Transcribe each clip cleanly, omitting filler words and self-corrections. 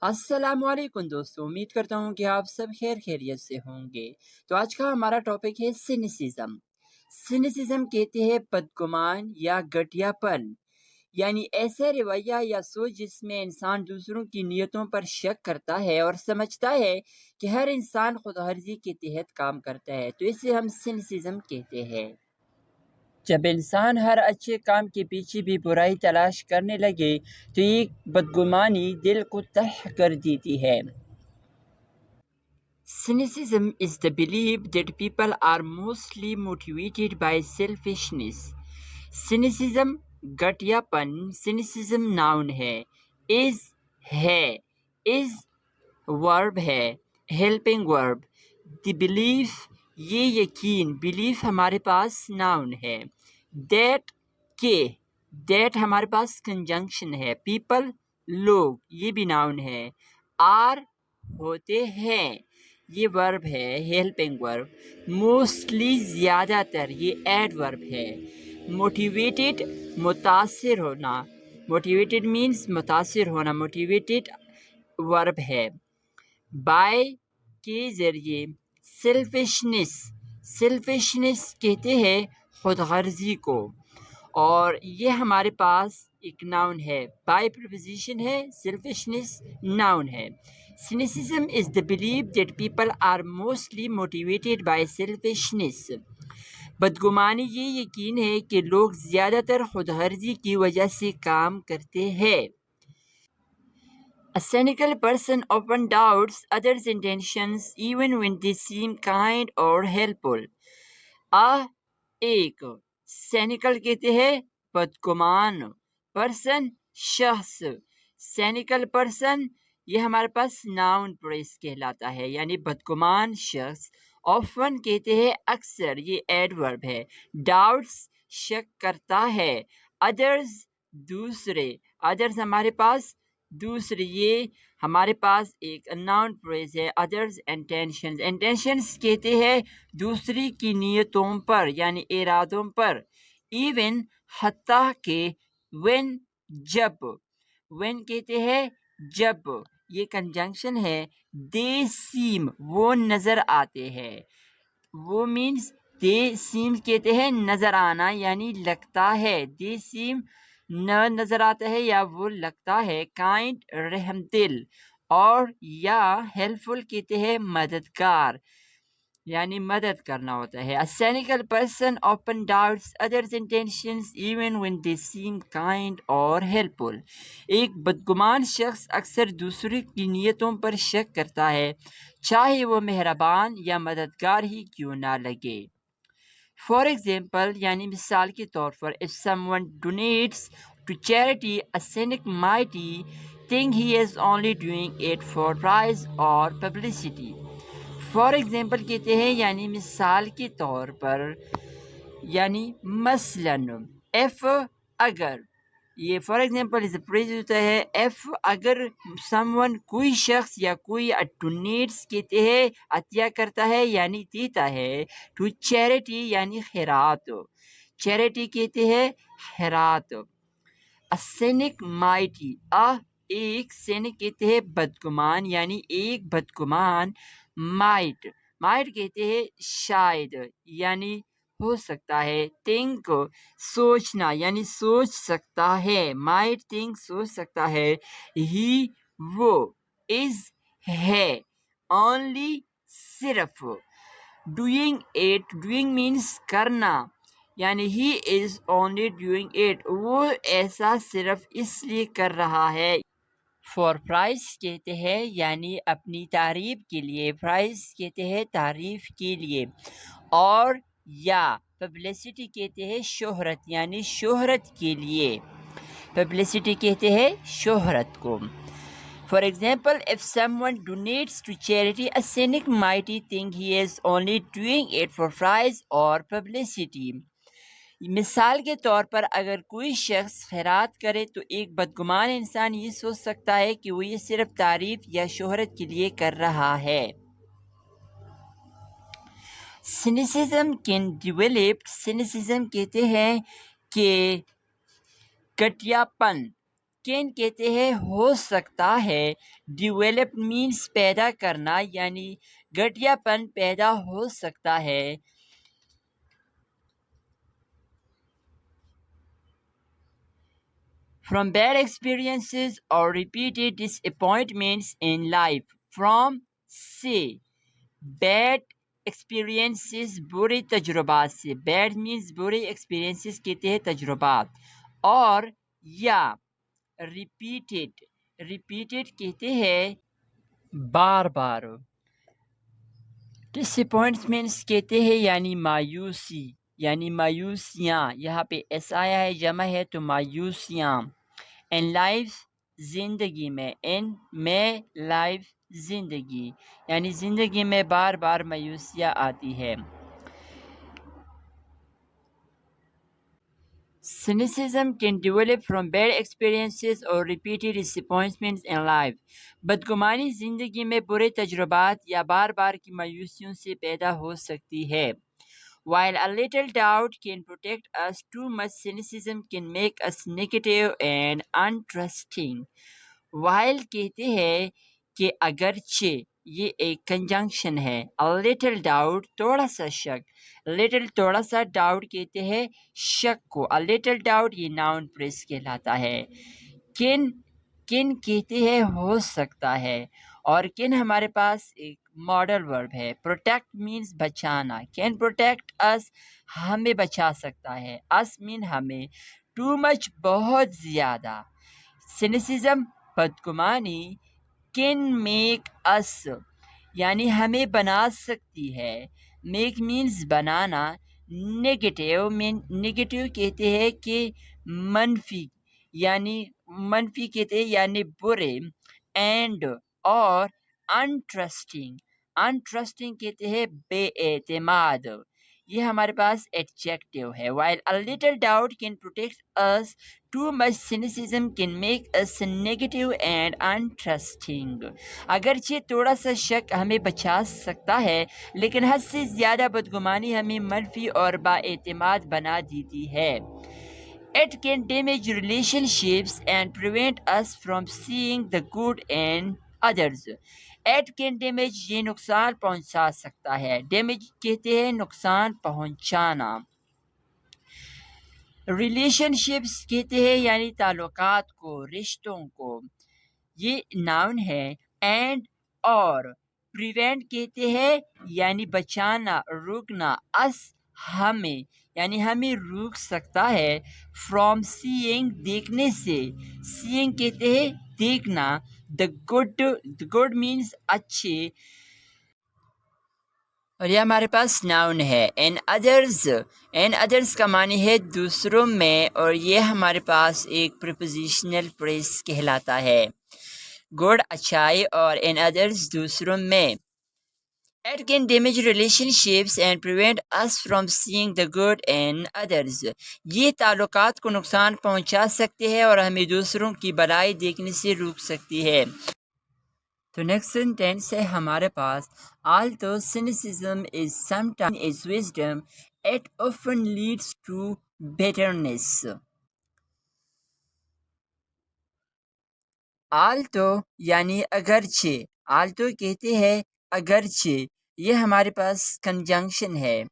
السلام علیکم دوستو، امید کرتا ہوں کہ آپ سب خیر خیریت سے ہوں گے۔ تو آج کا ہمارا ٹاپک ہے سینیسزم۔ سینیسزم کہتے ہیں بدگمان یا گھٹیا پن، یعنی ایسا رویہ یا سوچ جس میں انسان دوسروں کی نیتوں پر شک کرتا ہے اور سمجھتا ہے کہ ہر انسان خود غرضی کے تحت کام کرتا ہے، تو اسے ہم سینیسزم کہتے ہیں۔ جب انسان ہر اچھے کام کے پیچھے بھی برائی تلاش کرنے لگے تو یہ بدگمانی دل کو تہ کر دیتی ہے۔ Cynicism is the belief that people are mostly motivated by selfishness. Cynicism گھٹیا پن، cynicism noun ہے، ہے، is verb ہے، helping verb، the belief یہ یقین، belief ہمارے پاس noun ہے، that کہ that ہمارے پاس conjunction ہے، people لوگ یہ بھی noun ہے، are ہوتے ہیں یہ verb ہے helping verb، mostly زیادہ تر یہ adverb ہے، motivated متاثر ہونا، motivated means متاثر ہونا، motivated verb ہے، by کے ذریعے، selfishness کہتے ہیں خود غرضی کو، اور یہ ہمارے پاس ایک ناؤن ہے، by preposition ہے، selfishness noun ہے۔ Cynicism is the belief that people are mostly motivated by selfishness. بدگمانی یہ یقین ہے کہ لوگ زیادہ تر خود غرضی کی وجہ سے کام کرتے ہیں۔ A cynical person often doubts others' intentions even when they seem kind or helpful. ایک سینیکل کہتے ہیں بدگمان، پرسن شخص، سینیکل پرسن یہ ہمارے پاس ناؤن پریس کہلاتا ہے، یعنی بدگمان شخص، آفن کہتے ہیں اکثر، یہ ایڈورب ہے، ڈاؤٹس شک کرتا ہے، ادرز دوسرے، ادرز ہمارے پاس دوسرے، یہ ہمارے پاس ایک ناؤن پریز ہے، ادرز انٹینشنز، انٹینشنز کہتے ہیں دوسری کی نیتوں پر یعنی ارادوں پر، ایون حتیٰ کہ، when جب، when کہتے ہیں جب، یہ کنجنکشن ہے، they seem وہ نظر آتے ہیں، وہ مینس they seem کہتے ہیں نظر آنا یعنی لگتا ہے، they seem نہ نظر آتا ہے یا وہ لگتا ہے، kind رحم دل، اور یا helpful کہتے ہیں مددگار یعنی مدد کرنا ہوتا ہے۔ A cynical person often doubts others' intentions even when they seem kind or helpful. ایک بدگمان شخص اکثر دوسرے کی نیتوں پر شک کرتا ہے، چاہے وہ مہربان یا مددگار ہی کیوں نہ لگے۔ For example یعنی مثال کے طور پر، if someone donates to charity, a cynic might think he is only doing it for praise or publicity. For example کہتے ہیں یعنی مثال کے طور پر، یعنی مثلاً، ایف اگر، یہ فار ایگزامپل اس پریز ہوتا ہے، ایف اگر سم ون کوئی شخص یا کوئی ڈونیٹس کہتے ہیں عطیہ کرتا ہے یعنی دیتا ہے، ٹو چیریٹی یعنی خیرات، چیریٹی کہتے ہیں خیرات، سینک مائٹی، ایک سینک کہتے ہیں بدگمان یعنی ایک بدگمان، مائٹ کہتے ہیں شاید یعنی ہو سکتا ہے، تھنک سوچنا یعنی سوچ سکتا ہے، مائٹ تھنک سوچ سکتا ہے، ہی وہ، از ہے، اونلی صرف، ڈوئنگ اٹ، ڈوئنگ مینس کرنا، یعنی ہی از اونلی ڈوئنگ اٹ، وہ ایسا صرف اس لیے کر رہا ہے۔ فور پرائز کہتے ہیں یعنی اپنی تعریف کے لیے، پرائز کہتے ہیں تعریف کے لیے، اور یا پبلسٹی کہتے ہیں شہرت یعنی شہرت کے لیے، پبلسٹی کہتے ہیں شہرت کو۔ For example, if someone donates to charity, a cynic might think he is only doing it for praise or publicity. مثال کے طور پر اگر کوئی شخص خیرات کرے تو ایک بدگمان انسان یہ سوچ سکتا ہے کہ وہ یہ صرف تعریف یا شہرت کے لیے کر رہا ہے۔ Cynicism can develop، cynicism کہتے ہیں کہ گھٹیا پن کین کہتے ہیں ہو سکتا ہے. ڈیولپ مینس پیدا کرنا یعنی گھٹیا پن پیدا ہو سکتا ہے. From bad experiences or repeated disappointments in life. From سے bad experiences برے تجربات سے. Bad means برے experiences کہتے ہیں تجربات. اور یا repeated کہتے ہیں بار بار. disappointments کہتے ہیں یعنی مایوسی یعنی مایوسیاں. یہاں پہ ایس آیا ہے جمع ہے تو مایوسیاں. in life زندگی میں. in میں life زندگی یعنی زندگی میں بار بار مایوسیاں آتی ہے. Cynicism can develop from bad experiences or repeated disappointments in life. بدگمانی زندگی میں برے تجربات یا بار بار کی مایوسیوں سے پیدا ہو سکتی ہے. While a little doubt can protect us, too much cynicism can make us negative and untrusting. While کہتے ہیں کہ اگرچہ یہ ایک کنجنکشن ہے. A little doubt تھوڑا سا شک. little تھوڑا سا doubt کہتے ہیں شک کو. A little doubt یہ noun phrase کہلاتا ہے. کن کہتے ہیں ہو سکتا ہے. اور کن ہمارے پاس ایک ماڈل ورب ہے. protect means بچانا. can protect us ہمیں بچا سکتا ہے. us mean ہمیں. too much بہت زیادہ. cynicism بدگمانی can make us یعنی ہمیں بنا سکتی ہے. make means بنانا. نیگیٹو کہتے ہیں کہ منفی کہتے ہیں یعنی برے. اینڈ اور انٹرسٹنگ کہتے ہیں بے اعتماد. یہ ہمارے پاس ایڈجیکٹیو ہے. while a little doubt can protect us, too much cynicism can make us negative and untrusting. اگرچہ تھوڑا سا شک ہمیں بچا سکتا ہے لیکن حد سے زیادہ بدگمانی ہمیں منفی اور با اعتماد بنا دیتی ہے. It can damage relationships and prevent us from seeing the good in others. It can damage یہ نقصان پہنچا سکتا ہے. damage کہتے ہیں نقصان پہنچانا. ریلیشن شپس کہتے ہیں یعنی تعلقات کو رشتوں کو. یہ ناؤن ہے. اینڈ اور پریونٹ کہتے ہیں یعنی بچانا روکنا. اس ہمیں یعنی ہمیں روک سکتا ہے. فرام سیئنگ دیکھنے سے. سیئنگ کہتے ہیں دیکھنا. دا گڈ مینس اچھے. اور یہ ہمارے پاس ناؤن ہے. ان ادرز کا معنی ہے دوسروں میں اور یہ ہمارے پاس ایک پریپوزیشنل فریز کہلاتا ہے. گڈ اچھائی اور ان ادرز دوسروں میں. It can damage relationships and prevent us from seeing the good in others. یہ تعلقات کو نقصان پہنچا سکتے ہیں اور ہمیں دوسروں کی بھلائی دیکھنے سے روک سکتی ہے. تو نیکسٹ سینٹینس ہے ہمارے پاس. Although cynicism is sometimes is wisdom, it often leads to bitterness. Although یعنی اگرچہ. Although کہتے ہیں اگرچہ. یہ ہمارے پاس کنجنکشن ہے.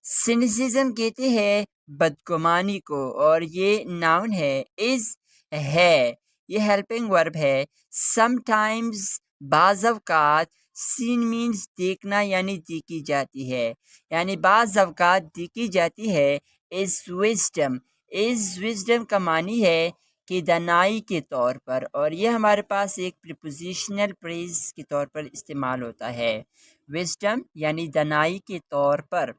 cynicism کہتے ہیں بدگمانی کو اور یہ ناؤن ہے. is ہے یہ ہیلپنگ ورب ہے. sometimes بعض اوقات. seen means دیکھنا یعنی دیکھی جاتی ہے یعنی بعض اوقات دیکھی جاتی ہے. is wisdom کا معنی ہے کہ دانائی کے طور پر اور یہ ہمارے پاس ایک پریپوزیشنل فریز کے طور پر استعمال ہوتا ہے. wisdom یعنی دانائی کے طور پر.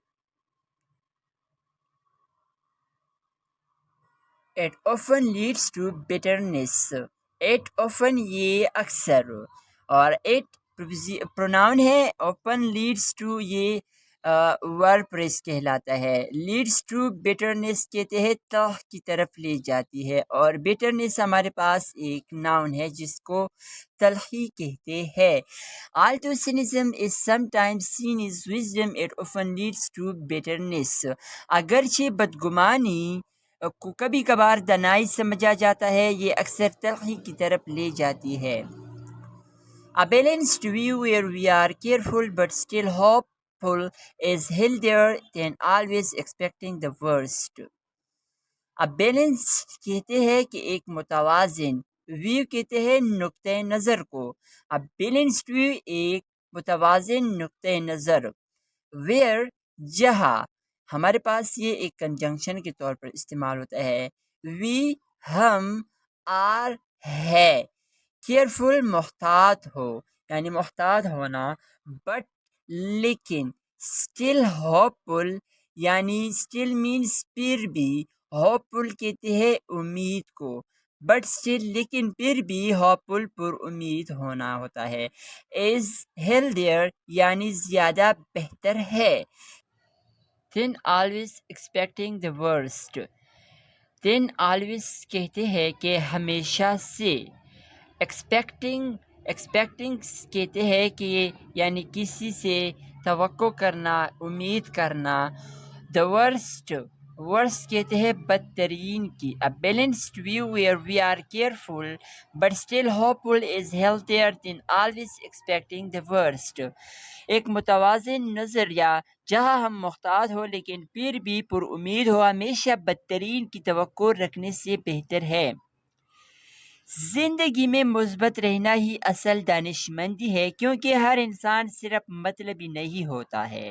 It often leads to bitterness. It often یہ اکثر اور it پروناؤن ہے. often leads to یہ ورب فریز کہلاتا ہے. leads to bitterness کہتے ہیں تلخ کی طرف لے جاتی ہے اور bitterness ہمارے پاس ایک ناؤن ہے جس کو تلخی کہتے ہیں. Although cynicism is sometimes seen as wisdom, it often leads to bitterness. اگرچہ بدگمانی کو کبھی کبھار دنائی سمجھا جاتا ہے، یہ اکثر تلخی کی طرف لے جاتی ہے۔ A balanced view where we are careful but still hopeful is healthier than always expecting the worst. اب بیلنسڈ کہتے ہیں کہ ایک متوازن، ویو کہتے ہیں نقطۂ نظر کو۔ اب بیلنسڈ ویو ایک متوازن نقطۂ نظر، ویئر جہاں، ہمارے پاس یہ ایک کنجنکشن کے طور پر استعمال ہوتا ہے، وی ہم، آر ہے، کیئرفل محتاط ہو یعنی محتاط ہونا، بٹ لیکن، اسٹل ہوپفل یعنی اسٹل مینس پھر بھی، ہوپفل کہتے ہیں امید کو، بٹ اسٹل لیکن پھر بھی، ہوپفل پر امید ہونا ہوتا ہے۔ از ہیلدیئر یعنی زیادہ بہتر ہے۔ Then always expecting the worst, then always کہتے ہیں کہ ہمیشہ سے، ایکسپیکٹنگ کہتے ہیں کہ یعنی کسی سے توقع کرنا، امید کرنا۔ دا ورسٹ کہتے ہیں بدترین کی۔ A balanced view where we are careful but still hopeful is healthier than always expecting the worst. ایک متوازن نظریہ جہاں ہم محتاط ہو لیکن پھر بھی پر امید ہو، ہمیشہ بدترین کی توقع رکھنے سے بہتر ہے۔ زندگی میں مثبت رہنا ہی اصل دانشمندی ہے، کیونکہ ہر انسان صرف مطلبی نہیں ہوتا ہے۔